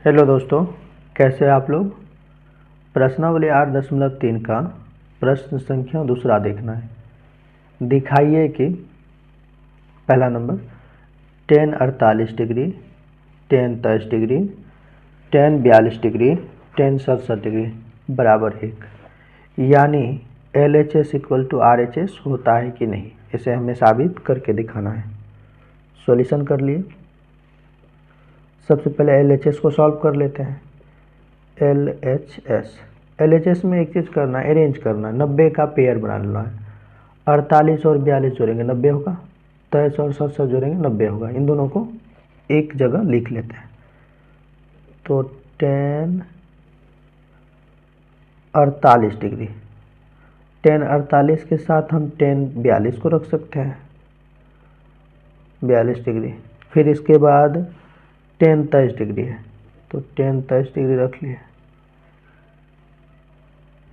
Hello दोस्तों, कैसे हैं आप लोग। प्रश्नावली 8.3 का प्रश्न संख्या दूसरा देखना है। दिखाइए कि पहला number tan 48 degree, tan 23 degree, tan 42 degree, tan 67 degree बराबर 1, यानी LHS इक्वल टू RHS होता है कि नहीं, इसे हमें साबित करके दिखाना है। सॉल्यूशन कर लिए। सबसे पहले LHS को सॉल्व कर लेते हैं। LHS में एक चीज़ करना है, अरेंज करना है, 90 का पेयर बनाना है। 48 और 42 जोड़ेंगे 90 होगा, 23 और 67 जोड़ेंगे 90 होगा। इन दोनों को एक जगह लिख लेते हैं। तो tan 48 डिग्री, tan 48 के साथ हम tan 42 को रख सकते हैं, 42 डिग्री। फिर इसके बाद tan 23 डिग्री है, तो tan 23 डिग्री रख लिए,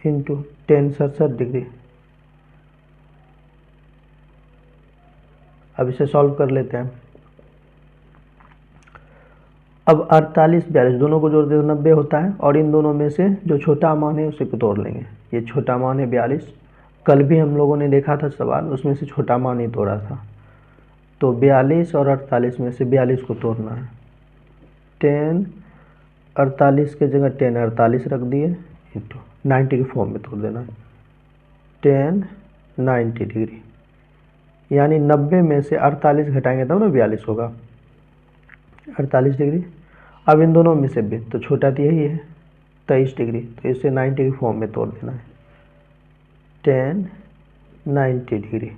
इंटू tan 67 डिग्री। अब इसे सॉल्व कर लेते हैं। अब 48 42 दोनों को जोड़ दे तो 90 होता है, और इन दोनों में से जो छोटा मान है उसे को तोड़ लेंगे। ये छोटा मान है 42, कल भी हम लोगों ने देखा था सवाल, उसमें से छोटा मान ही तोड़ा था। तो 42 और 48 में से 42 को तोड़ना है। tan 48 के जगह tan 48 रख दिए, इंटू 90 के फॉर्म में तोड़ देना है, tan 90 डिग्री, यानी 90 में से 48 घटाएंगे तब ना 42 होगा, 48 डिग्री। अब इन दोनों में से भी तो छोटा तो यही है 23 डिग्री, तो इसे 90 के फॉर्म में तोड़ देना है, tan 90 डिग्री।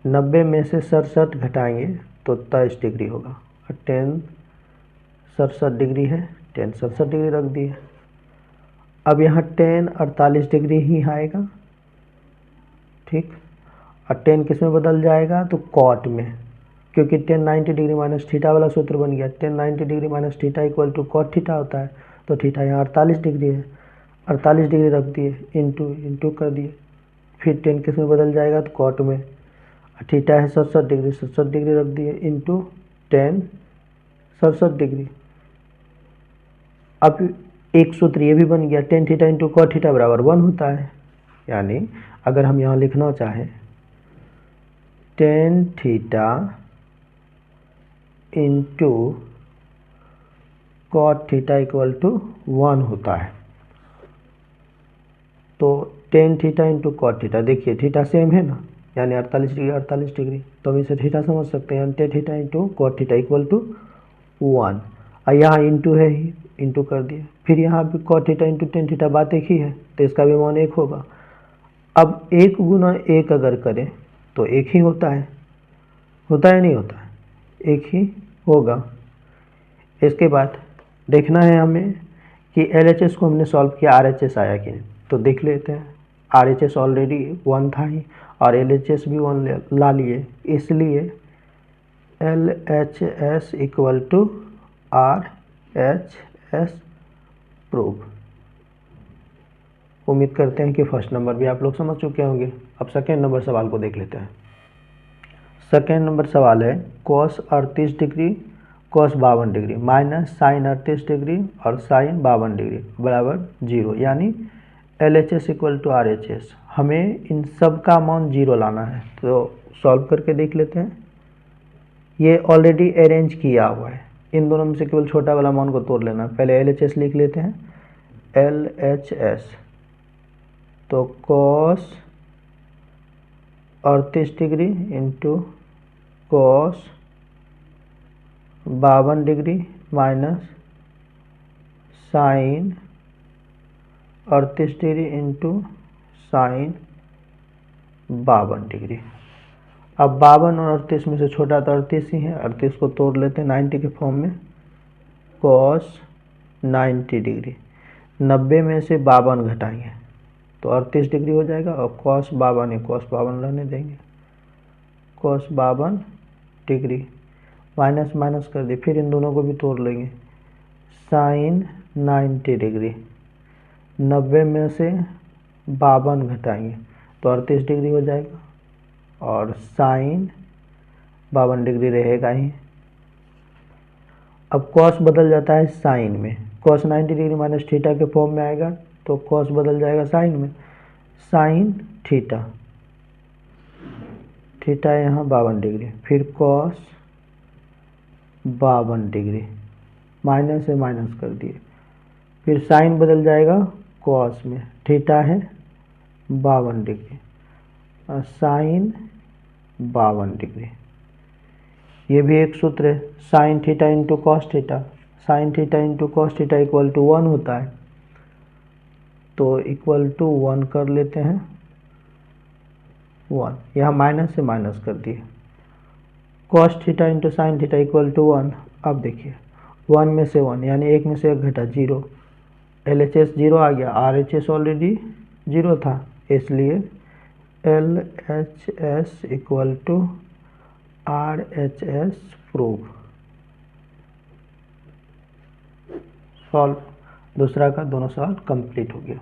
90 में से 67 घटाएंगे तो 23 डिग्री होगा, और tan 67 डिग्री है, tan 67 डिग्री रख दिए। अब यहाँ tan 48 डिग्री ही आएगा, ठीक। और tan किस में बदल जाएगा, तो cot में, क्योंकि tan 90 डिग्री माइनस थीटा वाला सूत्र बन गया। tan 90 degree minus theta equal to cot theta होता है, तो थीटा यहाँ 48 डिग्री है, 48 डिग्री रख दिए, इंटू कर दिए। फिर tan किस में बदल जाएगा, तो cot में, थीटा है 67 डिग्री, 67 डिग्री रख दिए, इंटू tan 67 डिग्री। अब एक सूत्र ये भी बन गया, tan theta into cot theta बराबर 1 होता है। यानी अगर हम यहाँ लिखना चाहें tan theta into cot theta equal to 1 होता है। तो tan theta into cot theta, देखिए थीटा सेम है ना, यानी 48 डिग्री 48 डिग्री, तो हम इसे थीटा समझ सकते हैं। tan theta into cot theta equal to 1, और यहाँ इंटू है ही, इंटू कर दिए। फिर यहाँ भी cot theta into tan theta बात एक ही है, तो इसका भी मान 1 होगा। अब 1 गुना 1 अगर करें तो 1 ही होता है नहीं होता है, 1 ही होगा। इसके बाद देखना है हमें कि LHS को हमने सॉल्व किया, RHS आया कि नहीं, तो देख लेते हैं। RHS ऑलरेडी 1 था ही, और LHS भी 1 ला लिए, इसलिए LHS equal to RHS prove. उम्मीद करते हैं कि फर्स्ट नंबर भी आप लोग समझ चुके होंगे। अब सेकेंड नंबर सवाल को देख लेते हैं। सेकेंड नंबर सवाल है cos 38 degree, cos 52 degree minus sine 38 degree और साइन 52 डिग्री बराबर 0, यानी LHS इक्वल टू RHS। हमें इन सब का मान 0 लाना है, तो सॉल्व करके देख लेते हैं। ये ऑलरेडी अरेंज किया हुआ है, इन दोनों में से केवल छोटा वाला मान को तोड़ लेना। पहले LHS लिख लेते हैं, LHS तो cos 38 degree into cos 52 degree minus sine 38 degree into sine 52 degree. अब 52 और 38 में से छोटा तो 38 ही है, 38 को तोड़ लेते हैं 90 के फॉर्म में, cos 90 डिग्री। 90 में से 52 घटाएंगे तो 38 डिग्री हो जाएगा, और cos 52 है, cos 52 रहने देंगे, cos 52 डिग्री माइनस माइनस कर दिए। फिर इन दोनों को भी तोड़ लेंगे, साइन 90 डिग्री। 90 में से 52 घटाएंगे तो 38 डिग्री हो जाएगा, और साइन 52 डिग्री रहेगा ही। अब कॉस बदल जाता है साइन में, कॉस 90 डिग्री माइनस थीटा के फॉर्म में आएगा तो कॉस बदल जाएगा साइन में, साइन थीटा, थीटा यहाँ 52 डिग्री, फिर कॉस 52 डिग्री, माइनस से माइनस कर दिए, फिर साइन बदल जाएगा कॉस में, थीटा है 52 डिग्री और साइन 52 डिग्री। ये भी एक सूत्र है, sine theta into cos theta, sine theta into cos theta equal to 1 होता है, तो इक्वल टू 1 कर लेते हैं, 1 यहाँ माइनस से माइनस कर दिए, cos theta into sine theta equal to 1। अब देखिए 1 में से 1 यानी 1 में से 1 घटा 0, LHS 0 आ गया, RHS ऑलरेडी 0 था, इसलिए LHS equal to RHS prove, solve, दूसरा का दोनों सवाल कंप्लीट हो गया।